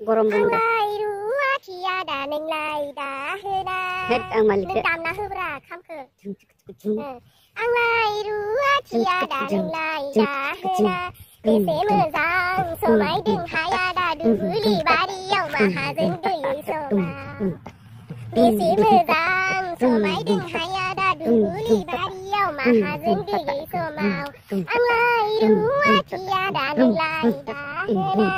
गरम बुंदों हेद आं मालिकखौ दामना होब्रा खामखो आंलाय रुवाथिया दा नोंलाय दाहोना बेसे मोजां समायदों हाया दा दुब्लि बारियाव माहाजोन गैयै समाव बेसे मोजां समायदों हाया दा दुब्लि बारियाव माहाजोन गैयै समाव आंलाय रुवाथिया दा नोंलाय दाहोना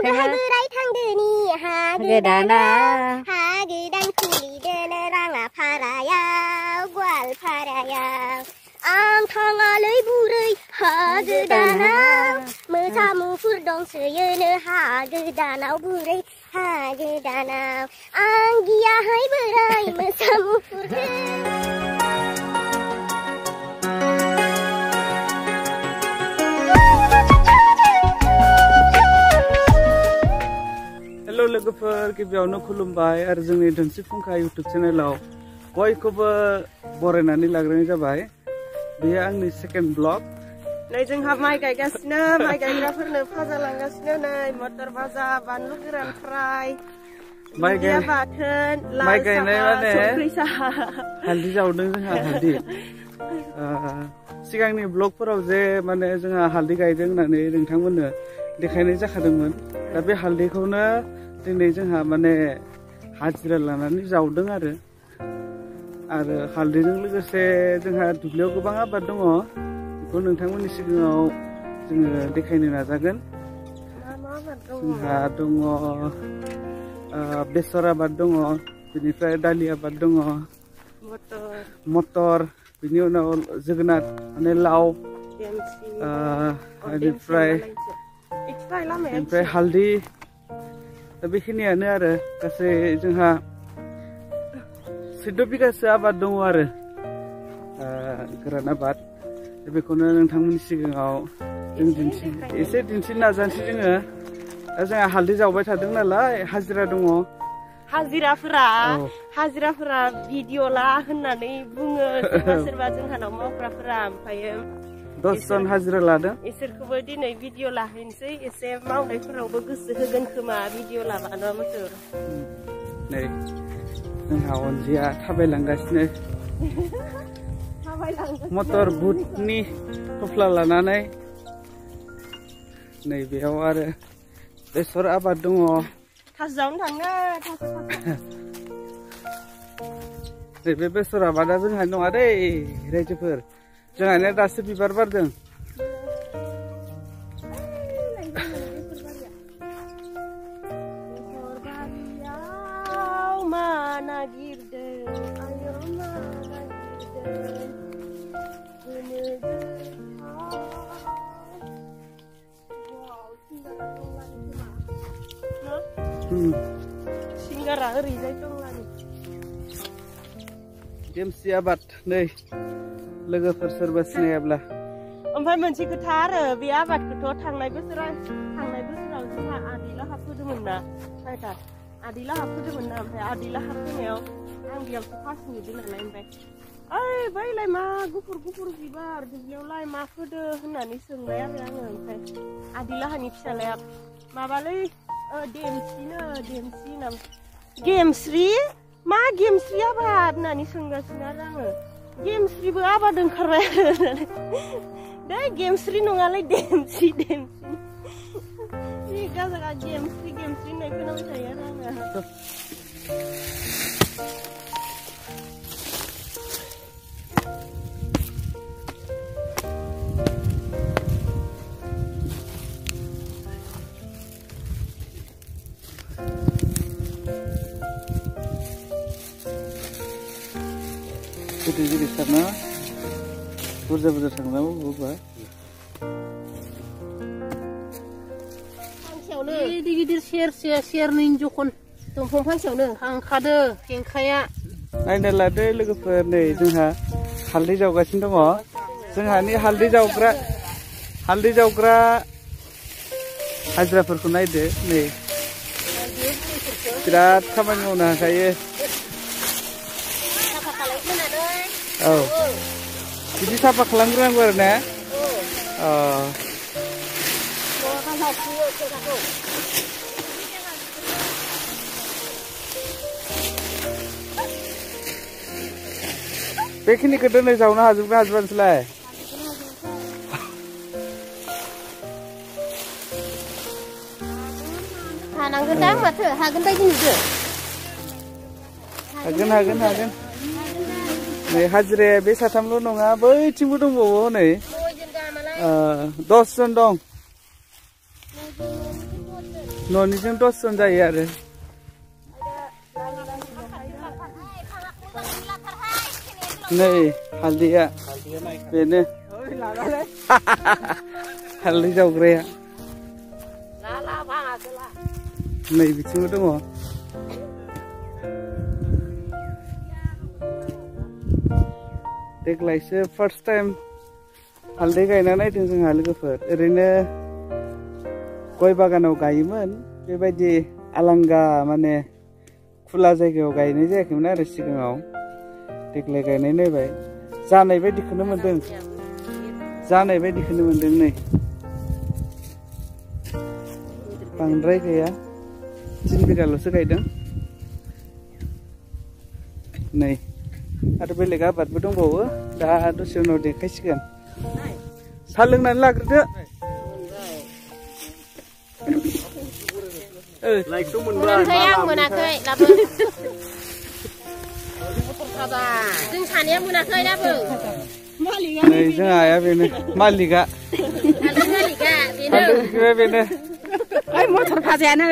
बोराय थांदोनि हा गोदाना हा गोदान खुलिदोनो राङाफारायाव गवालपारायाव आं थाङालै बुरै हा गोदानाव मोसा मुफुर दंसोयोनो हा गोदानाव बुरै हा गोदानाव आं गियाहाय बोराय मोसा मुफुरखौ हेलो लोगोफोर गिबियावनो खुलुमबाय आरो जोंनि धोनसि फुंखा इउटुब चेनेलाव बयखौबो बरायनानै लाग्रोनाय जाबाय। बेयो आंनि सेकेन्ड ब्लग। नै जोंहा माइ गायगासिनो माइ गायग्राफोरनो फाजा लांगासिनो नै मटर भाजा बानलु गोरान फ्राय माइ बाथोन माइ गायनाय माने संख्रि साहा हालदै जावदों जोंहा हालदै सिगांनि ब्लगफोराव जे माने जोंहा हालदै गायदों होननानै नोंथांमोननो देखायनाय जाखादोंमोन। दा बे हालदैखौनो दिनै जोंहा माने हाजिरा लानानै जावदों आरो हालदैजों लोगोसे जोंहा दुब्लियाव गोबां आबाद दङ। बेखौ नोंथांमोननि सिगाङाव जोङो देखायनो नाजागोन। जोंहा दङ बेसर आबाद दङ, बेनिफ्राय दालि आबाद दङ, मटर, बिनि उनाव जोगोनार माने लाव, बेनिफ्राय हालदै। दा बेखिनियानो आरो गासै जोंहा 14 बिगासो आबाद दङ आरो गोरान आबाद। बेखौनो नोंथांमोननि सिगाङाव जों एसे दिन्थिनो नाजानोसै जोङो। दा जोंहा हालदै जावबाय थादों नालाय हाजिरा दङ। हाजिराफोरा भिडिअ ला होननानै बुङो सोरबा जोंहानाव मावग्राफोरा। ओमफ्रायो 10 जन हाजिरा लादों। इसोरखौबो दिनै भिडिअ लाहैनोसै, एसे मावनायफोरावबो गोसो होगोन खोमा भिडिअ लाबानो मोथोर। नै जोंहा अनजिया थाबायलांगासिनो मटर बुटनि थफ्ला लानानै। नै बेयाव आरो बेसर आबाद दङ। थास जावनो थाङो नैबे बेसर आबादा जोंहा नङा दै रायजोफोर, जोंहानिया दासो बिबार बारदों। सिंगारा ओरैजाय दंलानो देमसि आबाद। नै लोगोफोर सोरबा सिनायाब्ला। ओमफ्राय मोनसे खोथा आरो बे आबादखौथ' थांनाय बोसोराव जोंहा आदैलाहा फोदोंमोन ना फायदा आदैलाहा फोदोंमोन ना। ओमफ्राय आदैलाहा फोनायाव आं बेयावसो फार्स्ट नुदों नालाय। ओमफ्राय ओइ बैलाय मा गुफुर गुफुर बिबार दुब्लियावलाय मा फोदो होननानै सोंबाय आरो आङो। ओमफ्राय आदैलाहानि फिसालाया माबालै देमसि नाम गेमस्रि मा गेमस्रि आबाद होननानै सोंगासिनो आरो आङो। गेमस्रिबो आबाद ओंखारबाय आरो दै गेमस्रि नङालै देमसि गाजा गेमस्रि होननाय खोनाबाय थायो आरो आङो। गिदिर सारना बुरजा सारनांगौ बबेबा फांसेयावनो गिदिर सेरनै जखन दंफां फांसेयावनो थांखादो खेंखाया। नायना लादो लोगोफोर, नै जोंहा हालदै जावगासिनो दङ। जोंहानि हालदै जावग्रा हाजिराफोरखौ नायदो। नै बिराद खामानि मावनो हाखायो। औ बिदि साफा खालामग्रोनांगौ आरो ना बेखिनिखौ दोनै जावनो हाजोबगोन हाजोबा नोंसोरलाय हानांगोन दा माथो हागोन बायदि नुदो हागोन नै हाजिराया बे साथामल' नङा बैथिंबो दंबावो नै 10 जन दं न'निजों 10 जन जायो आरो नै हालदैया बेनो हालदै जावग्राया नै बिथिंबो दङ देग्लायसो फार्स्ट टाइम हालदै गायना नायदों जोंहा लोगोफोर ओरैनो गय बागानाव गायोमोन बेबायदि आलांगा माने खुला जायगायाव गायनाय जायाखैमोन आरो सिगाङाव देग्लाय गायनाय नायबाय जानाय बायदिखौनो मोनदों नै बांद्राय गैया 3 बिगाल'सो गायदों नै आरो बेलेग आबादबो दंबावो दा दसे उनाव देखायसिगोन साहा लोंनानै लाग्रोदो मोनाखै दाबो जों सानैया मोनाखै दाबो नै जोंहा आया बेनो मालिकआ बेनो मटर भाजायानो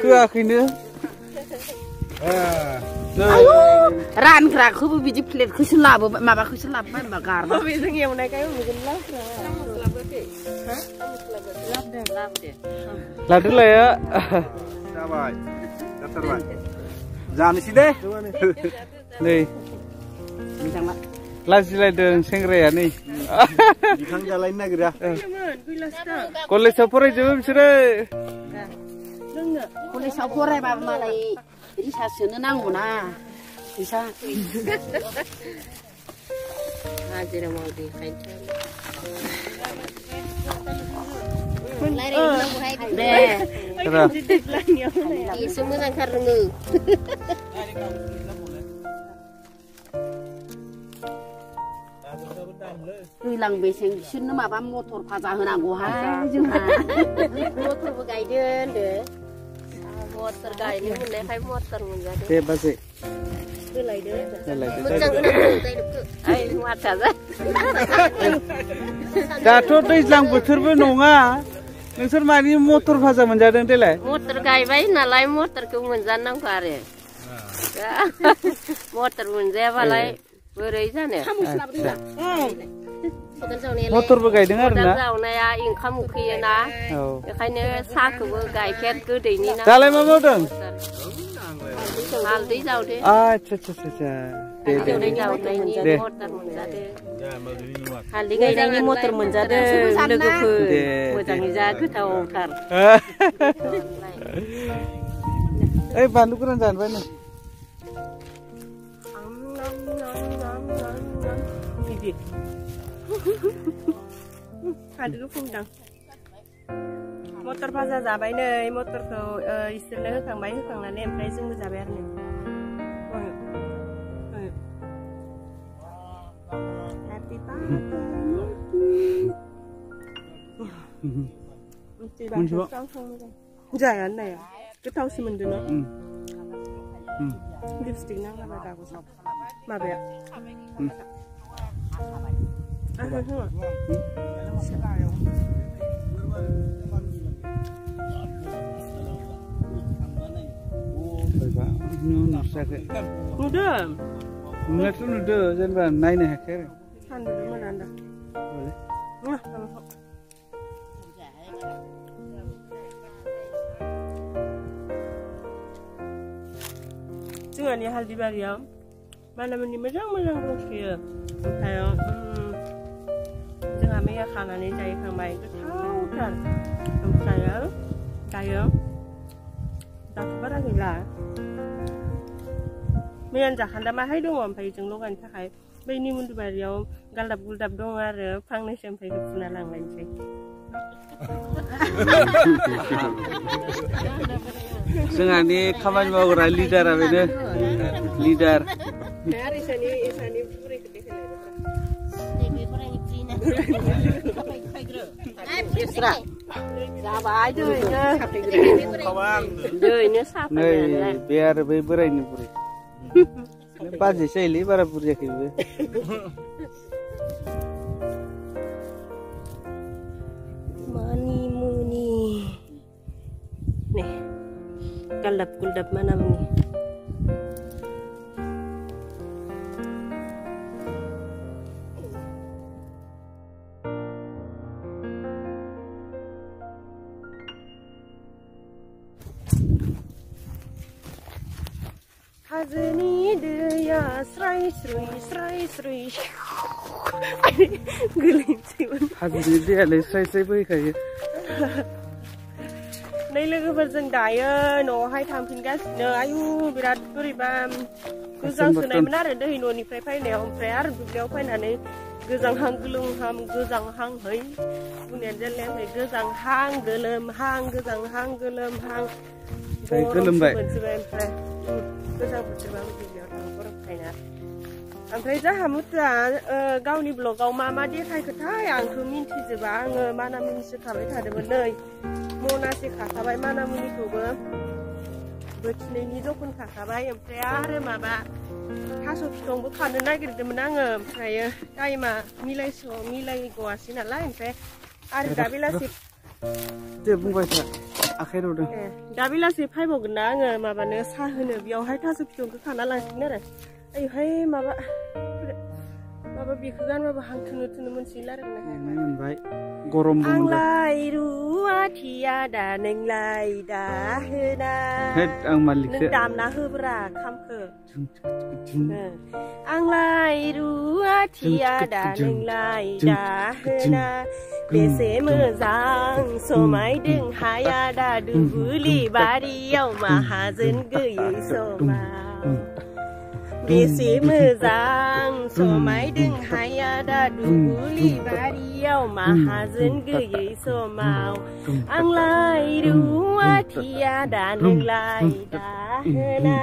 होआखैनो रानग्राखौबो बिदि प्लेटखौसो लाबोबाय माबाखौसो लाबोबाय होनबा गारबाय बेजों एवनायखाय लादो लाया जाबाय जाथारबाय जानोसै दे नै लाजिलायदों सेंग्राया नै बिखां जालायनो नागिरा कलेजाव फरायजोबो बिसोरो कलेजाव फरायबाबो मालाय रिसार्च सोनो नांगौना फैसा हाजिरा मावदो एसे मोजांथार रोङो दैलां बेसें बिसोरनो माबा मटर भाजा होनांगौहाय जोंहा मटरबो गायदो होनदो मटर गायनो मोननायखाय मटर मोनजादों दे बाजै दाथ' दैज्लां बोथोरबो नङा नोंसोर मानि मटर भाजा मोनजादों देलाय मटर गायबाय नालाय मटरखौ मोनजानांगौ आरो मटर मोनजायाबालाय बोरै जानो मटरबो गायदों आरो ना जावनाया ओंखाम उखैयोना बेखायनो साहाखौबो गाइखेर गोदैनि ना दालाय मा मावदों हालदै जावदो आच्छा दे हालदै गायनायनि मटर मोनजादों लोगोफोर मोजाङै जा गोथावथार ओइ बानलु गोरान जानोबाय नै हादोर फुंदां मटर भाजा जाबाय नै मटरखौ इसोरनो होखांनानै ओमफ्राय जोंबो जाबाय आरो नै जायानो नाया गोथावसो मोनदों ना लिपस्टिक नांलाबा दागो माबाया नुदों नुनायाथ' नुदों जेनेबा नायनो हायाखै आरो सानदोंमोन आन्दा जोंहानि हालदै बारियाव मानामुनि मोजां दंसोयो ओमफ्राय जोंहा मैया खानानै जाहैखांबाय गोथावथार ओमफ्राय दायो दाथ' बारा गैला मैयान जाखान्दा माहाय दङ ओमफ्राय जों लगायनो थाखाय बै निमुन्टु बारियाव गालदाब गुलदाब दङ आरो फांनैसो ओमफ्राय फुना लांलायनोसै जोंहानि खामानि मावग्रा लिडारा बेनो लिडार नै बे आरो बै बोरायनि बुरै बाजैसो जायोलै बारा बुरजायाखैबो मानिमुनि nih galap guldap mana muni Hazani dia serai gelinci Hazani dia le serai बोहैखायो नै लोगोफोरजों दायो न'आवहाय थांफिनगासिनो आयु बिराद बोरैबा गोजांसोनायमोन आरो दै न'निफ्राय फैनायाव ओमफ्राय आरो दुब्लियाव फैनानै गोजांहां गोलोमहांहै बुंनायानो जालायाखै गोजांहां गोलोमहां गोजांहां गोलोमहां गोलोमबाय मोनजोबबाय ओमफ्राय गोजां बोथोरबाबो दुब्लियाव थांनो गरमखायना ओमफ्राय जाहा मुथुआ गावनि ब्लगाव मा देखायखोथाय आंथ' मिन्थिजोबा आङो मानामुनिसो खाबाय थादोंमोन नै मनासे खाखाबाय मानामुनिखौबो बोथिनैनि जखन खाखाबाय ओमफ्राय आरो माबा थास' फिथंबो खानो नागिरदोंमोन आङो ओमफ्राय टाइमा मिलायगवासै नालाय ओमफ्राय आरो दा बेलासि दे बुंबाय था आखाइ रौदों दा बेलासि फैबावगोन ना आङो माबानो साहा होनो बेयावहाय थास' फिथंखौ खाना लांसिगोन आरो ओयहाय माबा बेखौ गानबाबो हां थुनो मोनसिगोन आरो मोनबाय गरमबो मोनबाय आंलाय रुवाथिया दा नोंलाय दाहोना आं मालिकसो नों दामना होब्रा खामखो आंलाय रुवाथिया दा नोंलाय दाहोना बेसे मोजां समायदों हाया दा दुब्लि बारियाव माहाजोन गैयै समाव बेसे मोजां समायदों हाया दा दुब्लि बारियाव माहाजोन गैयै समाव आंलाय रुवाथिया दा नोंलाय दाहोना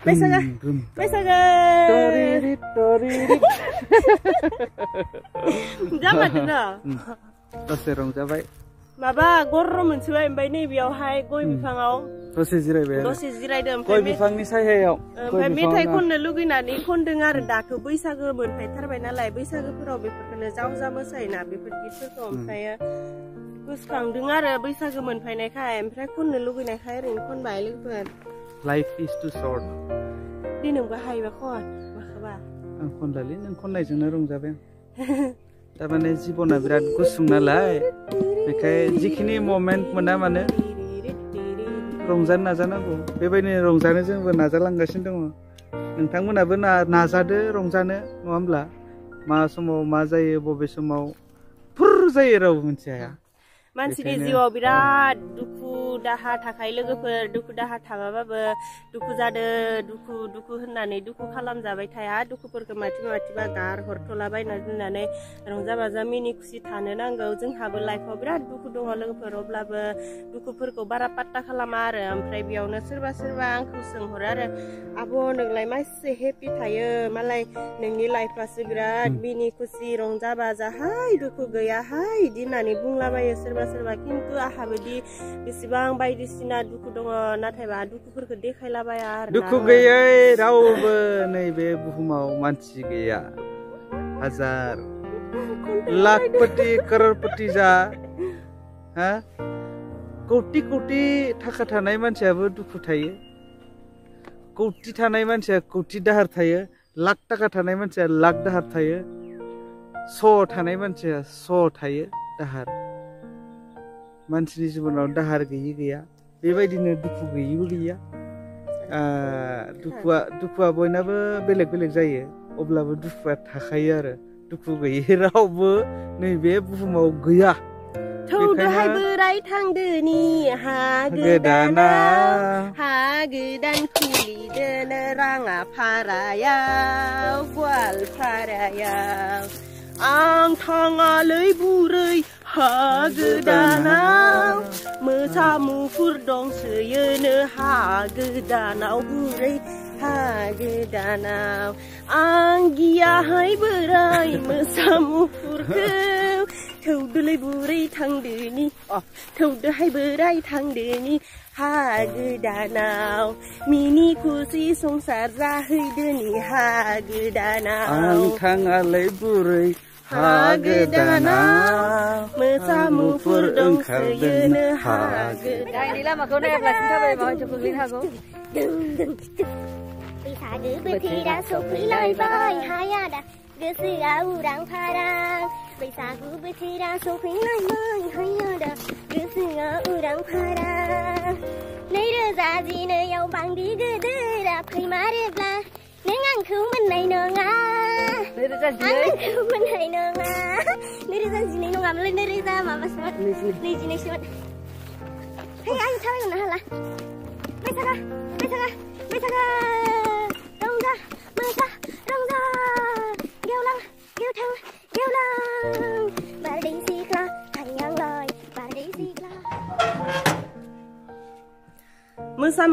Besaga Jaman dino दसे रंजाबाय माबा गरम मोनसोबाय ओमफ्राय नै बेयावहाय गय बिफाङाव दसे जिरायदों गय बिफांनि सायायाव ओमफ्राय मेथाइ खननो लुगैनानै खनदों आरो दाथ' बैसागो मोनफैथारबाय नालाय बैसागोफोराव बेफोरखौनो जावजा मोसायोना बेफोर गितफोरखौ ओमफ्राय गोसोखांदों आरो बैसागो मोनफैनायखाय ओमफ्राय खननो लुगैनायखाय ओरैनो खनबाय लोगोफोर Life is too short दे नोंबो हायोबा खन माखोबा आं खनलालै नों खननायजोंनो रंजाबाय तारमाने जिबना बिराद गुसुं नालाय बेखाय जिखिनि मोमेन्ट मोना माने रंजानो नाजानांगौ बेबायदिनो रंजानो जोंबो नाजालांगासिनो दङ नोंथांमोनाबो नाजादो रंजानो नङा होमब्ला मा समाव मा जायो बबे समाव फुर जायो रावबो मिथिया मानसिनि जिउआव बिराद दुखु दाहा थाखाय लोगोफोर दुखु दाहा थाबाबाबो दुखु जादों दुखु होननानै दुखु खालामजाबाय थाया दुखुफोरखौ माथिबा गारहरथ'लाबायना दोननानै रंजा बाजा मिनि खुसि थानो नांगौ जोंहाबो लाइफआव बिराद दुखु दङ लोगोफोर अब्लाबो दुखुफोरखौ बारा पात्ता खालामा आरो ओमफ्राय बेयावनो सोरबा आंखौ सोंहरो आरो आब' नोंलाय मासे हेपि थायो मालाय नोंनि लाइफआसो बिराद मिनि खुसि रंजा बाजाहाय दुखु गैयाहाय बिदि होननानै बुंलाबायो सोरबा खिन्थु आहाबोदि बेसेबां बायदिसिना दुखु दङ नाथायबा दुखुफोरखौ देखायलाबाया आरो दुखु गैयै रावबो नैबे बुहुमाव मानसि गैया हाजार लाखपति करोड़पति जा हा कौटि थाखा थानाय मानसियाबो दुखु थायो कौटि थानाय मानसिया कौटि दाहार थायो लाख थाखा थानाय मानसिया लाख दाहार थायो 100 थानाय मानसिया 100 थायो दाहार मानसिनि जिबनाव दाहार गैयि गैया बेबायदिनो दुखु गैयिबो गैया दुखुआ बयनाबो बेलेग जायो अब्लाबो दुखुआ थाखायो आरो दुखु गैयि रावबो नैबे बुहुमाव गैया थौदोहाय hai berai tangdeni ha gedana ha gedan kuli dene ranga parayau gwal parayau ang tangalai burai ha gedanau mosa mufur dong seyene ha gedanau burai ha gedanau ang gia hai berai mosa mufur ke thâu đưa burai tangdeni thâu đưa hai berai tangdeni ha gedanau mini kusi songsar ra hai deni ha gedanau ang tangalai burai ha gedanau mosa mufur dong seyene ha gedanau Đây đi làm mà câu này là xin thưa về cho Phương Linh hả cô? Bisa bertira sopri lai bai hayada gesia urang parang bisa bertira sopri lai bai hayada gesia urang parang nei re za ji ne yau bang di ge de ra phai ma re bla nei ngang khu mình này nơ nga Đây là gì đấy? khu mình này nơ nga nei re za ji ne nong am le nei re za ma mas nei ji ne shot hey ai thao na hala mai sa ga rong ra mai sa rong ra kêu lăng kêu thăng kêu lăng bà đi xì la thành yang lời bà đi xì la मोसा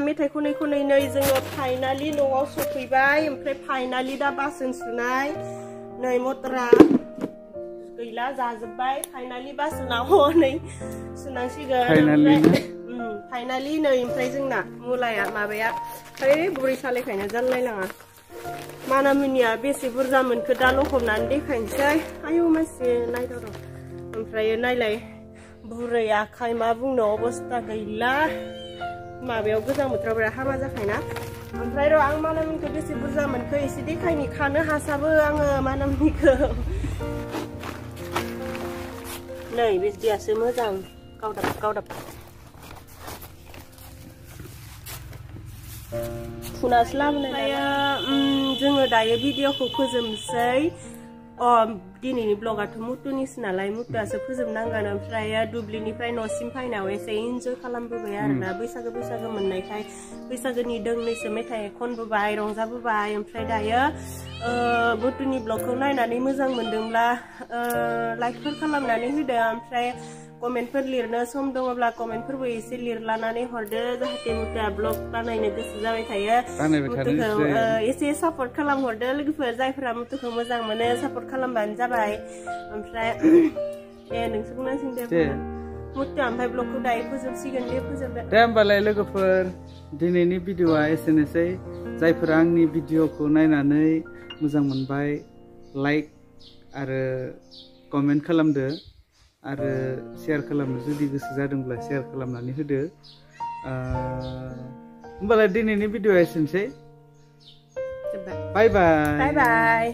मेथाइ खनै नै जोङो finally न'आव सफैबाय ओमफ्राय finally दा बासोन सुनाय नै मटरा गैला जाजोब्बाय फाइनालि बासोना हनै सुनांसिगोन फाइनालि नै ओमफ्राय जोंना मुलाया माबाया ओइ बुरै सालायखायनो जानलायलाङा मानामुनिया बेसे बुरजा मोनखो दा लखबनानै देखायनोसै आयौ मानसि नायदाव र' ओमफ्राय नायलाय बुरै आखाइ मा बुंनो अबस्था गैला माबायाव गोजां बोथोराव बिराद हामा जाखायना ओमफ्राय र' आं मानामुनिखौ बेसे बुरजा मोनखो एसे देखायनि खानो हासाबो आङो मानामुनिखौ नै बिदियासो मोजां गावदाब फुनासो लाबोनाय जोङो दायो भिडिअखौ फोजोबनोसै दिनैनि ब्लगाथ' मुथुनिसो नालाय मुथुआसो फोजोबनांगोन ओमफ्राय दुब्लिनिफ्राय न'सिम फैनायाव एसे इन्जय खालामबोबाय आरोना बैसागो मोननायखाय बैसागोनि दोंनैसो मेथाइ खनबोबाय रंजाबोबाय ओमफ्राय दायो मुथुनि ब्लगखौ नायनानै मोजां मोनदोंब्ला लाइकफोर खालामनानै होदो ओमफ्राय कमेन्टफोर लिरनो सम दङब्ला कमेन्टफोरबो एसे लिरलानानै हरदो जाहाथे मुथुआ ब्लग बानायनो गोसो जाबाय थायो मुथुखौ एसे सापर्ट खालामहरदो लोगोफोर जायफोरा मुथुखौ मोजां मोनो सापर्ट खालामबानो जाबाय ओमफ्राय दे नोंसोर बुंनांसिगोन दे मुथुआ ओमफ्राय ब्लगखौ दायो फोजोबसिगोन दे फोजोबदो दे होमबालाय लोगोफोर दिनैनि भिडिअआ एसेनोसै जायफोरा आंनि भिडिअखौ नायनानै मोजां मोनबाय लाइक आरो कमेन्ट खालामदो आरो शेयार खालामनो जुदि गोसो जादोंब्ला शेयार खालामनानै होदो होमबालाय दिनैनि भिडिअआ एसेनोसै बाय बाय